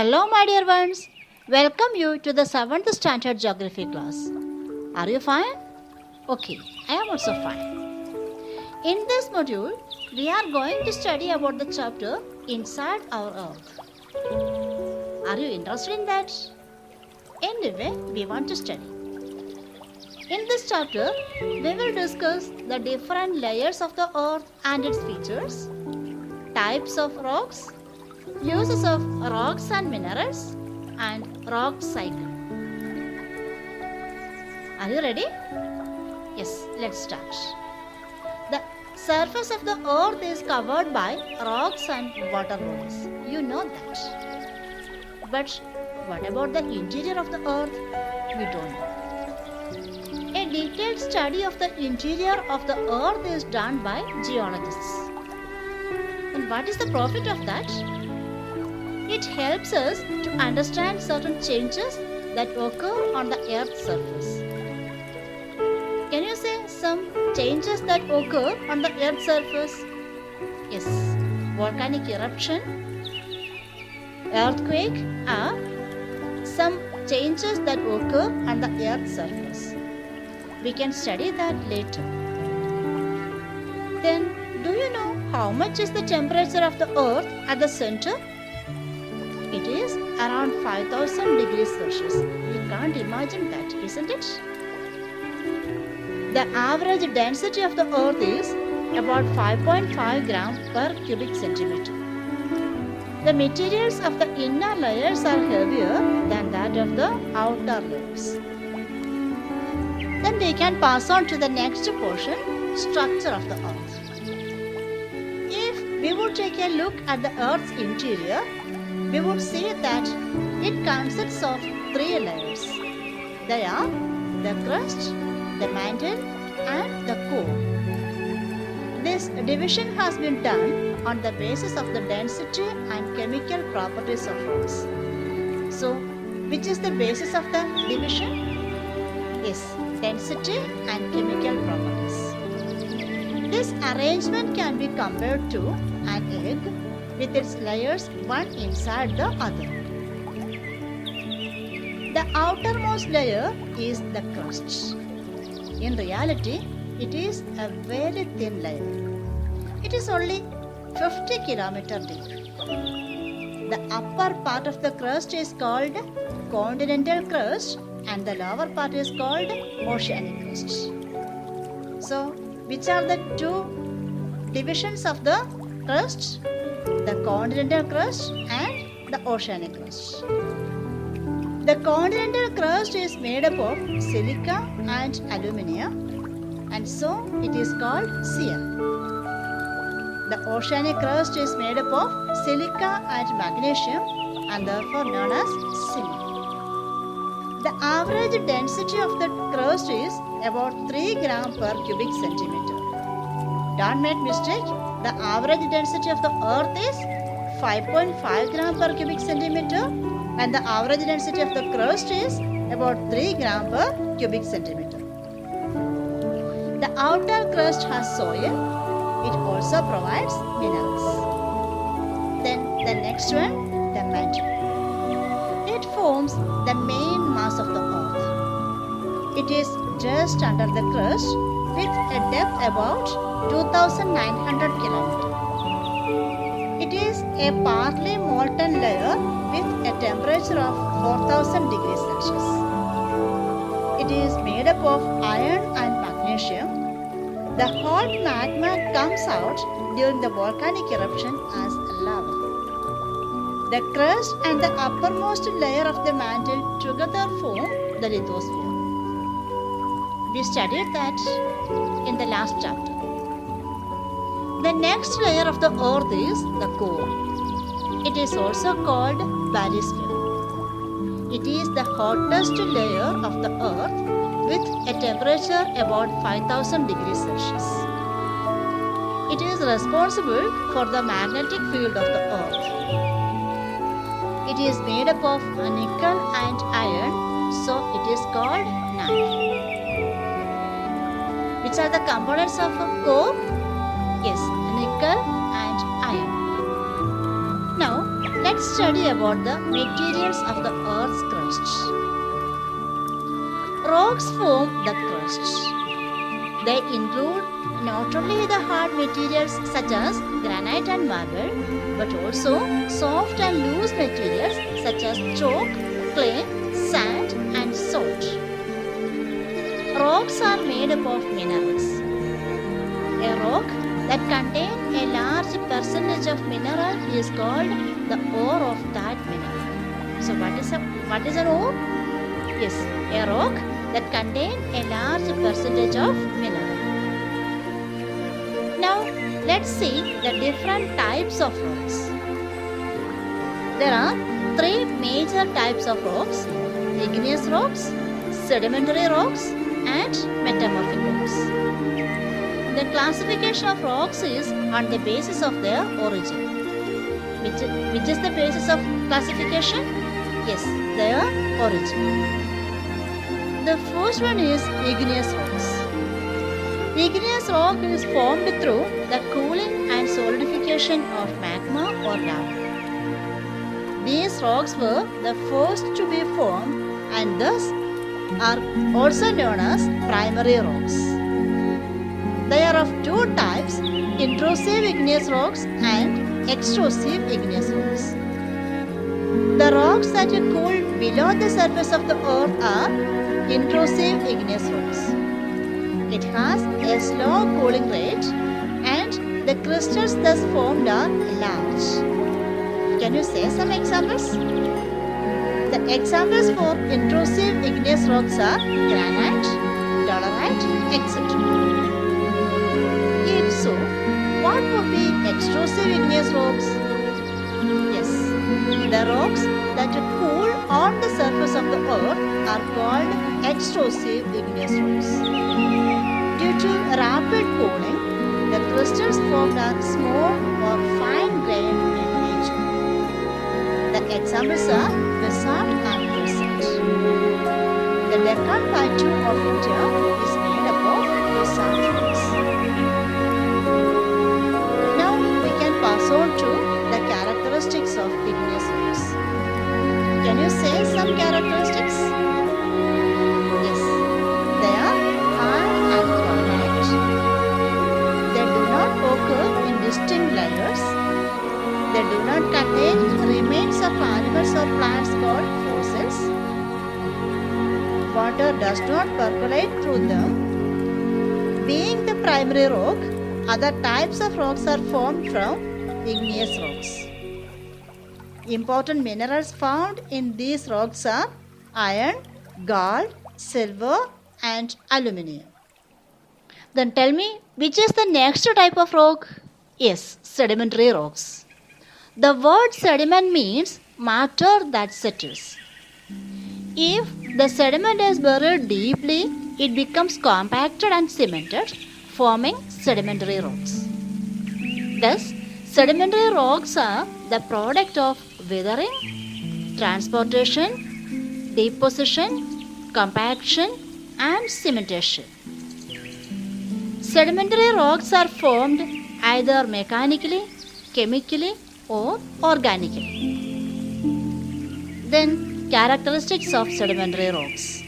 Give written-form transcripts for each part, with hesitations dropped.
Hello, my dear ones. Welcome you to the 7th Standard Geography class. Are you fine? Okay, I am also fine. In this module, we are going to study about the chapter Inside Our Earth. Are you interested in that? Anyway, we want to study. In this chapter, we will discuss the different layers of the earth and its features, types of rocks, uses of rocks and minerals, and rock cycle. Are you ready? Yes, let's start. The surface of the earth is covered by rocks and water bodies. You know that. But what about the interior of the earth? We don't know. A detailed study of the interior of the earth is done by geologists. And what is the profit of that? It helps us to understand certain changes that occur on the Earth's surface. Can you say some changes that occur on the Earth's surface? Yes, volcanic eruption, earthquake are some changes that occur on the Earth's surface. We can study that later. Then, do you know how much is the temperature of the Earth at the center? It is around 5000 degrees Celsius. We can't imagine that, isn't it? The average density of the earth is about 5.5 gram per cubic centimeter. The materials of the inner layers are heavier than that of the outer layers. Then we can pass on to the next portion, structure of the earth. If we would take a look at the earth's interior, we would see that it consists of 3 layers. They are the crust, the mantle, and the core. This division has been done on the basis of the density and chemical properties of rocks. So, which is the basis of the division? Yes, density and chemical properties. This arrangement can be compared to an egg with its layers one inside the other. The outermost layer is the crust. In reality, it is a very thin layer. It is only 50 km deep. The upper part of the crust is called continental crust and the lower part is called oceanic crust. So, which are the 2 divisions of the crust? The continental crust and the oceanic crust. The continental crust is made up of silica and aluminium, and so it is called Cl. The oceanic crust is made up of silica and magnesium and therefore known as Cm. The average density of the crust is about 3 gram per cubic centimeter. Don't make mistake. The average density of the earth is 5.5 gram per cubic centimeter and the average density of the crust is about 3 gram per cubic centimeter. The outer crust has soil. It also provides minerals. Then the next one, the mantle. It forms the main mass of the earth. It is just under the crust with a depth about 2900 km. It is a partly molten layer with a temperature of 4000 degrees Celsius. It is made up of iron and magnesium. The hot magma comes out during the volcanic eruption as lava. The crust and the uppermost layer of the mantle together form the lithosphere. We studied that in the last chapter. The next layer of the earth is the core. It is also called bathysphere. It is the hottest layer of the earth with a temperature about 5000 degrees Celsius. It is responsible for the magnetic field of the earth. It is made up of nickel and iron, so it is called NaN. Which are the components of a core? Yes, nickel and iron. Now, let's let's study about the materials of the Earth's crust. Rocks form the crust. They include not only the hard materials such as granite and marble, but also soft and loose materials such as chalk, clay, sand, and salt. Rocks are made up of minerals. A rock that contains a large percentage of mineral is called the ore of that mineral. So what is an ore? Yes, a rock that contains a large percentage of mineral. Now let's see the different types of rocks. There are three major types of rocks: igneous rocks, sedimentary rocks, and metamorphic rocks. The classification of rocks is on the basis of their origin. Which is the basis of classification? Yes, their origin. The first one is igneous rocks. Igneous rock is formed through the cooling and solidification of magma or lava. These rocks were the first to be formed and thus are also known as primary rocks. They are of two types: intrusive igneous rocks and extrusive igneous rocks. The rocks that are cooled below the surface of the earth are intrusive igneous rocks. It has a slow cooling rate and the crystals thus formed are large. Can you say some examples? The examples for intrusive igneous rocks are granite, dolerite, etc. If so, what would be extrusive igneous rocks? Yes, the rocks that cool on the surface of the earth are called extrusive igneous rocks. Due to rapid cooling, the crystals formed are small or fine-grained in nature. The examples are basalt and basalt. The Deccan Plateau of India is made up of basalt rocks. Now we can pass on to the characteristics of igneous rocks. Can you say some characteristics? Yes, they are hard and granite. They do not occur in distinct layers. They do not contain remains of animals or plants called fossils. Water does not percolate through them. Being the primary rock, other types of rocks are formed from igneous rocks. Important minerals found in these rocks are iron, gold, silver, and aluminium. Then tell me, which is the next type of rock? Yes, sedimentary rocks. The word sediment means matter that settles. If the sediment is buried deeply, it becomes compacted and cemented, forming sedimentary rocks. Thus, sedimentary rocks are the product of weathering, transportation, deposition, compaction, and cementation. Sedimentary rocks are formed either mechanically, chemically, or organically. Then, characteristics of sedimentary rocks.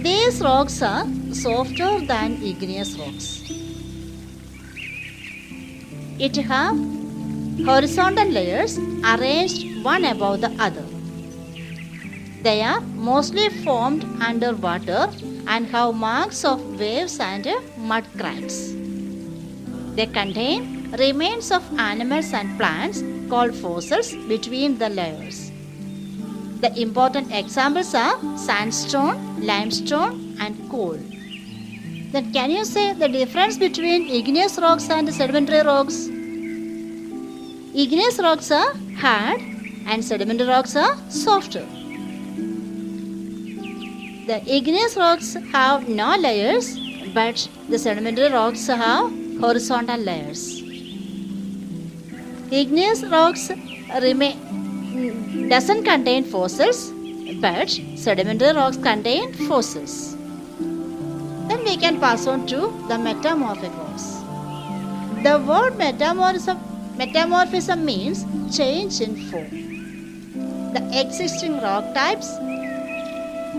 These rocks are softer than igneous rocks. It have horizontal layers arranged one above the other. They are mostly formed underwater and have marks of waves and mud cracks. They contain remains of animals and plants called fossils between the layers. The important examples are sandstone, limestone, and coal. Then can you say the difference between igneous rocks and sedimentary rocks? Igneous rocks are hard and sedimentary rocks are softer. The igneous rocks have no layers, but the sedimentary rocks have horizontal layers. Igneous rocks doesn't contain fossils, but sedimentary rocks contain fossils. Then we can pass on to the metamorphic rocks. The word Metamorphism means change in form. The existing rock types,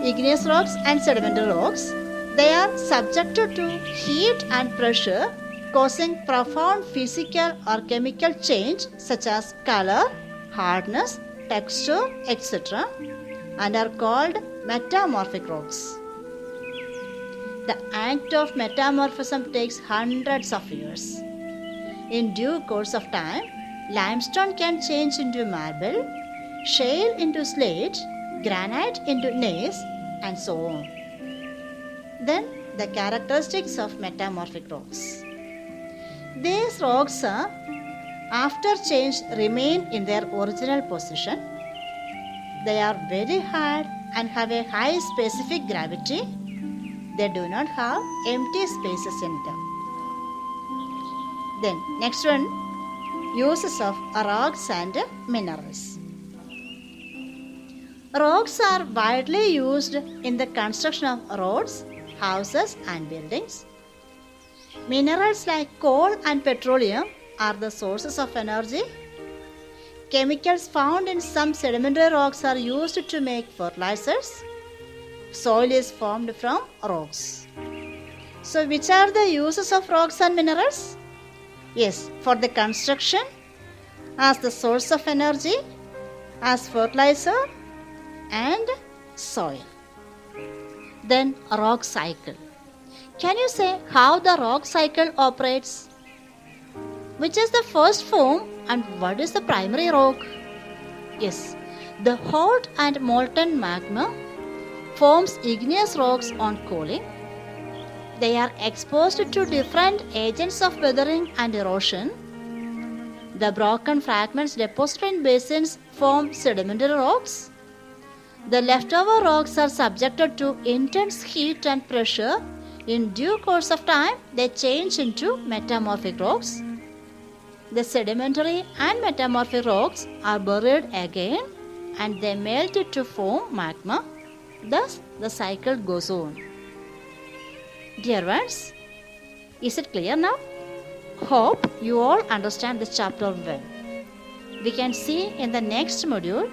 igneous rocks and sedimentary rocks, they are subjected to heat and pressure, causing profound physical or chemical change such as color, hardness, texture, etc., and are called metamorphic rocks. The act of metamorphism takes hundreds of years. In due course of time, limestone can change into marble, shale into slate, granite into gneiss, and so on. Then, the characteristics of metamorphic rocks. These rocks are, after change, remain in their original position. They are very hard and have a high specific gravity. They do not have empty spaces in them. Then, next one, uses of rocks and minerals. Rocks are widely used in the construction of roads, houses, and buildings. Minerals like coal and petroleum are the sources of energy. Chemicals found in some sedimentary rocks are used to make fertilizers. Soil is formed from rocks. So, which are the uses of rocks and minerals? Yes, for the construction, as the source of energy, as fertilizer, and soil. Then, rock cycle. Can you say how the rock cycle operates? Which is the first form and what is the primary rock? Yes, the hot and molten magma forms igneous rocks on cooling. They are exposed to different agents of weathering and erosion. The broken fragments deposited in basins form sedimentary rocks. The leftover rocks are subjected to intense heat and pressure. In due course of time, they change into metamorphic rocks. The sedimentary and metamorphic rocks are buried again and they melt to form magma. Thus, the cycle goes on. Dear ones, is it clear now? Hope you all understand this chapter well. We can see in the next module